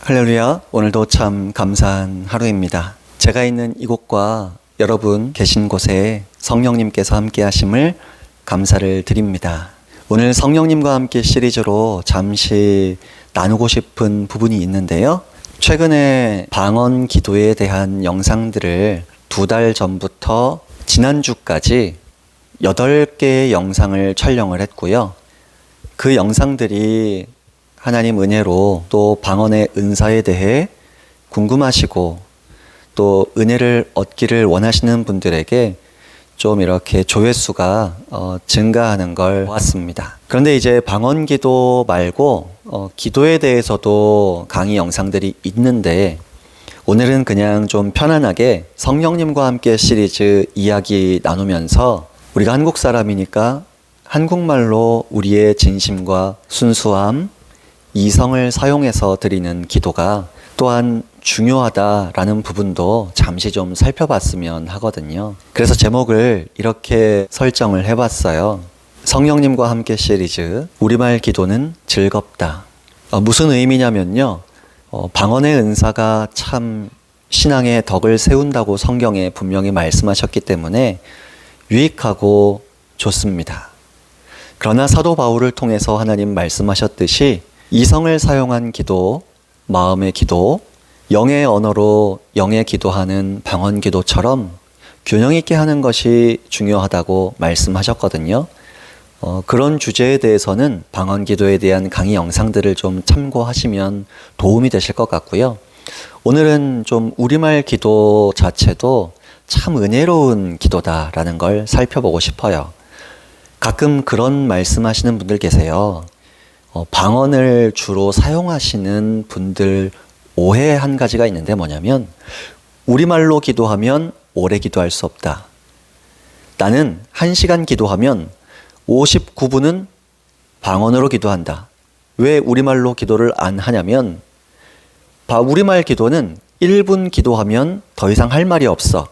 할렐루야. 오늘도 참 감사한 하루입니다. 제가 있는 이곳과 여러분 계신 곳에 성령님께서 함께 하심을 감사를 드립니다. 오늘 성령님과 함께 시리즈로 잠시 나누고 싶은 부분이 있는데요. 최근에 방언 기도에 대한 영상들을 2달 전부터 지난주까지 8개의 영상을 촬영을 했고요. 그 영상들이 하나님 은혜로 또 방언의 은사에 대해 궁금하시고 또 은혜를 얻기를 원하시는 분들에게 좀 이렇게 조회수가 증가하는 걸 보았습니다. 그런데 이제 방언 기도 말고 기도에 대해서도 강의 영상들이 있는데 오늘은 그냥 좀 편안하게 성령님과 함께 시리즈 이야기 나누면서 우리가 한국 사람이니까 한국말로 우리의 진심과 순수함, 이성을 사용해서 드리는 기도가 또한 중요하다라는 부분도 잠시 좀 살펴봤으면 하거든요. 그래서 제목을 이렇게 설정을 해봤어요. 성령님과 함께 시리즈 우리말 기도는 즐겁다. 무슨 의미냐면요. 방언의 은사가 참 신앙의 덕을 세운다고 성경에 분명히 말씀하셨기 때문에 유익하고 좋습니다. 그러나 사도 바울을 통해서 하나님 말씀하셨듯이 이성을 사용한 기도, 마음의 기도, 영의 언어로 영의 기도하는 방언 기도처럼 균형 있게 하는 것이 중요하다고 말씀하셨거든요. 그런 주제에 대해서는 방언 기도에 대한 강의 영상들을 좀 참고하시면 도움이 되실 것 같고요. 오늘은 좀 우리말 기도 자체도 참 은혜로운 기도다라는 걸 살펴보고 싶어요. 가끔 그런 말씀하시는 분들 계세요. 방언을 주로 사용하시는 분들 오해 한 가지가 있는데 뭐냐면 우리말로 기도하면 오래 기도할 수 없다. 나는 1시간 기도하면 59분은 방언으로 기도한다. 왜 우리말로 기도를 안 하냐면 우리말 기도는 1분 기도하면 더 이상 할 말이 없어.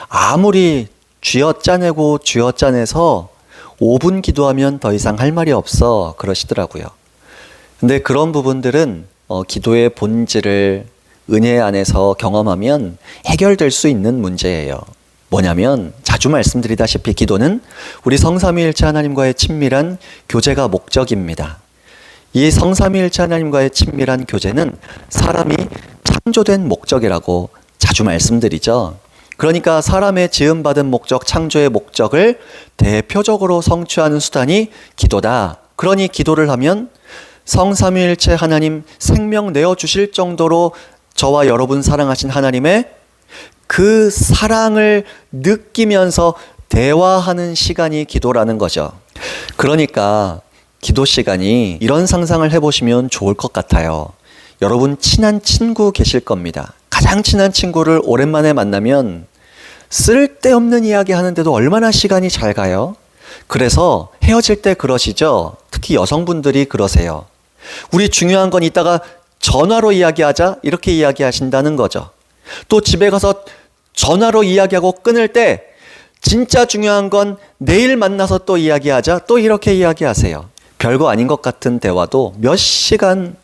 아무리 쥐어짜내고 쥐어짜내서 5분 기도하면 더 이상 할 말이 없어 그러시더라고요. 근데 그런 부분들은 기도의 본질을 은혜 안에서 경험하면 해결될 수 있는 문제예요. 뭐냐면 자주 말씀드리다시피 기도는 우리 성삼위일체 하나님과의 친밀한 교제가 목적입니다. 이 성삼위일체 하나님과의 친밀한 교제는 사람이 창조된 목적이라고 자주 말씀드리죠. 그러니까 사람의 지음받은 목적, 창조의 목적을 대표적으로 성취하는 수단이 기도다. 그러니 기도를 하면 성삼위일체 하나님 생명 내어주실 정도로 저와 여러분 사랑하신 하나님의 그 사랑을 느끼면서 대화하는 시간이 기도라는 거죠. 그러니까 기도 시간이 이런 상상을 해보시면 좋을 것 같아요. 여러분 친한 친구 계실 겁니다. 가장 친한 친구를 오랜만에 만나면 쓸데없는 이야기 하는데도 얼마나 시간이 잘 가요? 그래서 헤어질 때 그러시죠? 특히 여성분들이 그러세요. 우리 중요한 건 이따가 전화로 이야기하자 이렇게 이야기하신다는 거죠. 또 집에 가서 전화로 이야기하고 끊을 때 진짜 중요한 건 내일 만나서 또 이야기하자 또 이렇게 이야기하세요. 별거 아닌 것 같은 대화도 몇 시간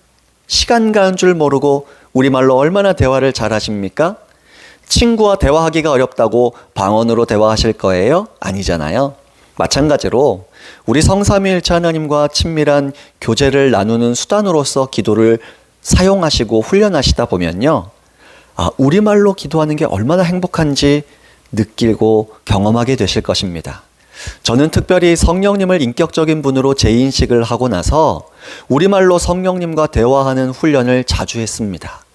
가는 줄 모르고 우리말로 얼마나 대화를 잘하십니까? 친구와 대화하기가 어렵다고 방언으로 대화하실 거예요? 아니잖아요. 마찬가지로 우리 성삼위일체 하나님과 친밀한 교제를 나누는 수단으로서 기도를 사용하시고 훈련하시다 보면요. 우리말로 기도하는 게 얼마나 행복한지 느끼고 경험하게 되실 것입니다. 저는 특별히 성령님을 인격적인 분으로 재인식을 하고 나서 우리말로 성령님과 대화하는 훈련을 자주 했습니다.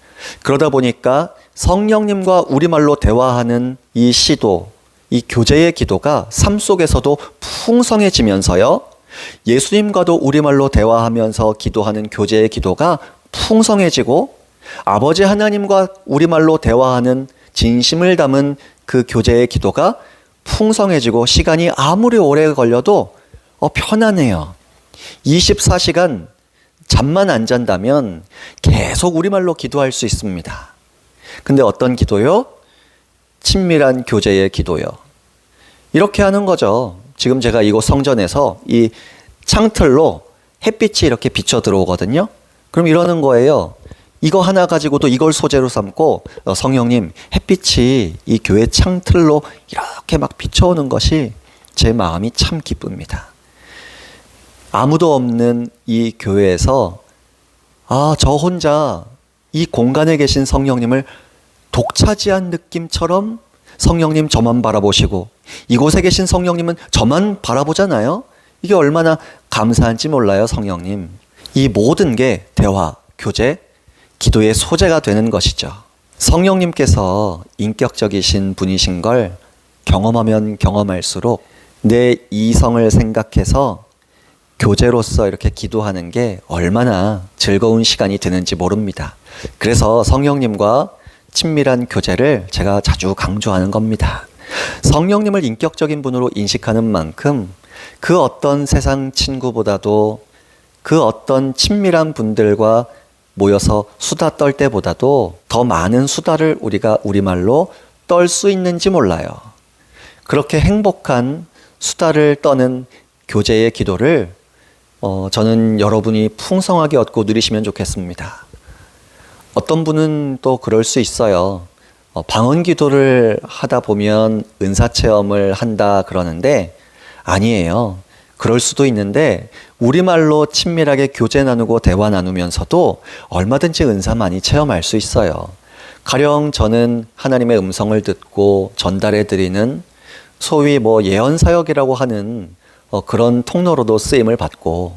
그러다 보니까 성령님과 우리말로 대화하는 이 시도, 이 교제의 기도가 삶 속에서도 풍성해지면서요. 예수님과도 우리말로 대화하면서 기도하는 교제의 기도가 풍성해지고 아버지 하나님과 우리말로 대화하는 진심을 담은 그 교제의 기도가 풍성해지고 시간이 아무리 오래 걸려도 편안해요. 24시간 잠만 안 잔다면 계속 우리말로 기도할 수 있습니다. 근데 어떤 기도요? 친밀한 교제의 기도요. 이렇게 하는 거죠. 지금 제가 이곳 성전에서 이 창틀로 햇빛이 이렇게 비쳐 들어오거든요. 그럼 이러는 거예요. 이거 하나 가지고도 이걸 소재로 삼고 성령님 햇빛이 이 교회 창틀로 이렇게 막 비춰오는 것이 제 마음이 참 기쁩니다. 아무도 없는 이 교회에서 저 혼자 이 공간에 계신 성령님을 독차지한 느낌처럼 성령님 저만 바라보시고 이곳에 계신 성령님은 저만 바라보잖아요. 이게 얼마나 감사한지 몰라요, 성령님. 이 모든 게 대화, 교제, 기도의 소재가 되는 것이죠. 성령님께서 인격적이신 분이신 걸 경험하면 경험할수록 내 이성을 생각해서 교제로서 이렇게 기도하는 게 얼마나 즐거운 시간이 되는지 모릅니다. 그래서 성령님과 친밀한 교제를 제가 자주 강조하는 겁니다. 성령님을 인격적인 분으로 인식하는 만큼 그 어떤 세상 친구보다도 그 어떤 친밀한 분들과 모여서 수다 떨 때보다도 더 많은 수다를 우리가 우리말로 떨 수 있는지 몰라요. 그렇게 행복한 수다를 떠는 교제의 기도를 저는 여러분이 풍성하게 얻고 누리시면 좋겠습니다. 어떤 분은 또 그럴 수 있어요. 방언 기도를 하다 보면 은사 체험을 한다 그러는데 아니에요. 그럴 수도 있는데 우리말로 친밀하게 교제 나누고 대화 나누면서도 얼마든지 은사 많이 체험할 수 있어요. 가령 저는 하나님의 음성을 듣고 전달해 드리는 소위 예언 사역이라고 하는 그런 통로로도 쓰임을 받고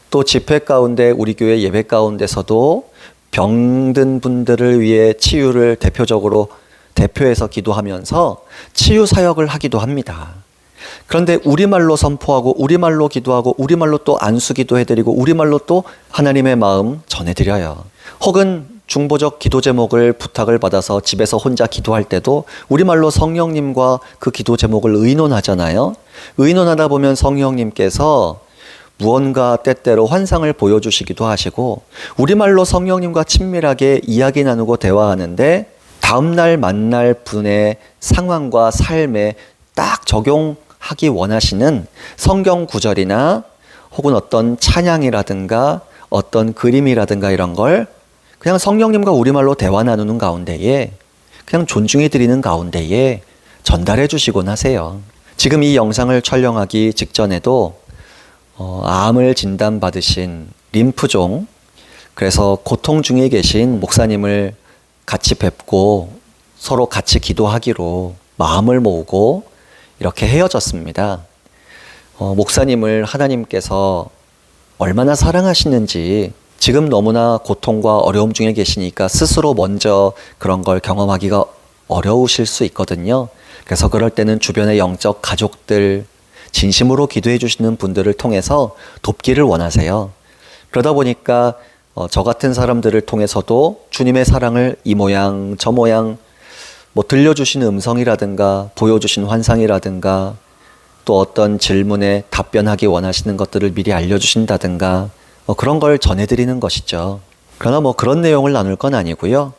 또 집회 가운데 우리 교회 예배 가운데서도 병든 분들을 위해 치유를 대표해서 기도하면서 치유 사역을 하기도 합니다. 그런데 우리말로 선포하고 우리말로 기도하고 우리말로 또 안수기도 해드리고 우리말로 또 하나님의 마음 전해드려요. 혹은 중보적 기도 제목을 부탁을 받아서 집에서 혼자 기도할 때도 우리말로 성령님과 그 기도 제목을 의논하잖아요. 의논하다 보면 성령님께서 무언가 때때로 환상을 보여주시기도 하시고 우리말로 성령님과 친밀하게 이야기 나누고 대화하는데 다음날 만날 분의 상황과 삶에 딱 적용하기 원하시는 성경 구절이나 혹은 어떤 찬양이라든가 어떤 그림이라든가 이런 걸 그냥 성령님과 우리말로 대화 나누는 가운데에 그냥 존중해 드리는 가운데에 전달해 주시곤 하세요. 지금 이 영상을 촬영하기 직전에도 암을 진단받으신 림프종, 그래서 고통 중에 계신 목사님을 같이 뵙고 서로 같이 기도하기로 마음을 모으고 이렇게 헤어졌습니다. 목사님을 하나님께서 얼마나 사랑하시는지 지금 너무나 고통과 어려움 중에 계시니까 스스로 먼저 그런 걸 경험하기가 어려우실 수 있거든요. 그래서 그럴 때는 주변의 영적 가족들, 진심으로 기도해 주시는 분들을 통해서 돕기를 원하세요. 그러다 보니까 저 같은 사람들을 통해서도 주님의 사랑을 이 모양 저 모양 들려주신 음성이라든가 보여주신 환상이라든가 또 어떤 질문에 답변하기 원하시는 것들을 미리 알려주신다든가 그런 걸 전해드리는 것이죠. 그러나 그런 내용을 나눌 건 아니고요.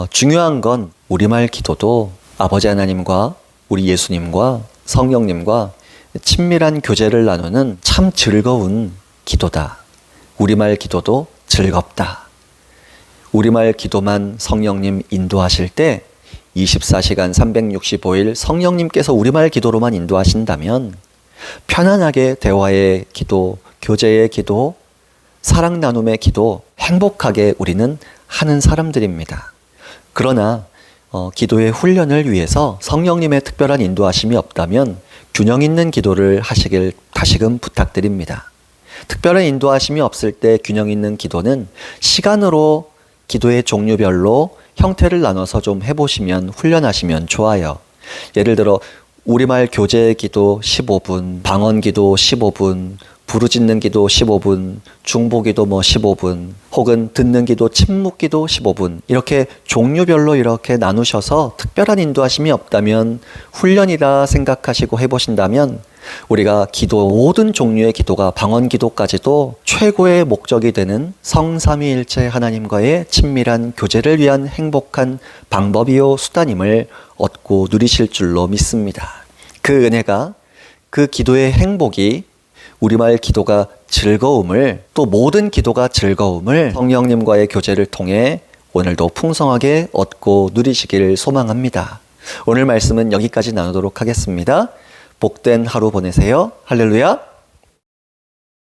중요한 건 우리말 기도도 아버지 하나님과 우리 예수님과 성령님과 친밀한 교제를 나누는 참 즐거운 기도다. 우리말 기도도 즐겁다. 우리말 기도만 성령님 인도하실 때 24시간 365일 성령님께서 우리말 기도로만 인도하신다면 편안하게 대화의 기도, 교제의 기도, 사랑 나눔의 기도 행복하게 우리는 하는 사람들입니다. 그러나 기도의 훈련을 위해서 성령님의 특별한 인도하심이 없다면 균형 있는 기도를 하시길 다시금 부탁드립니다. 특별한 인도하심이 없을 때 균형 있는 기도는 시간으로 기도의 종류별로 형태를 나눠서 좀 해보시면 훈련하시면 좋아요. 예를 들어 우리말 교제 기도 15분, 방언 기도 15분, 부르짖는 기도 15분, 중보 기도 15분, 혹은 듣는 기도, 침묵 기도 15분 이렇게 종류별로 이렇게 나누셔서 특별한 인도하심이 없다면 훈련이다 생각하시고 해보신다면 우리가 기도 모든 종류의 기도가 방언 기도까지도 최고의 목적이 되는 성삼위일체 하나님과의 친밀한 교제를 위한 행복한 방법이요 수단임을 얻고 누리실 줄로 믿습니다. 그 은혜가 그 기도의 행복이 우리말 기도가 즐거움을 또 모든 기도가 즐거움을 성령님과의 교제를 통해 오늘도 풍성하게 얻고 누리시길 소망합니다. 오늘 말씀은 여기까지 나누도록 하겠습니다. 복된 하루 보내세요. 할렐루야.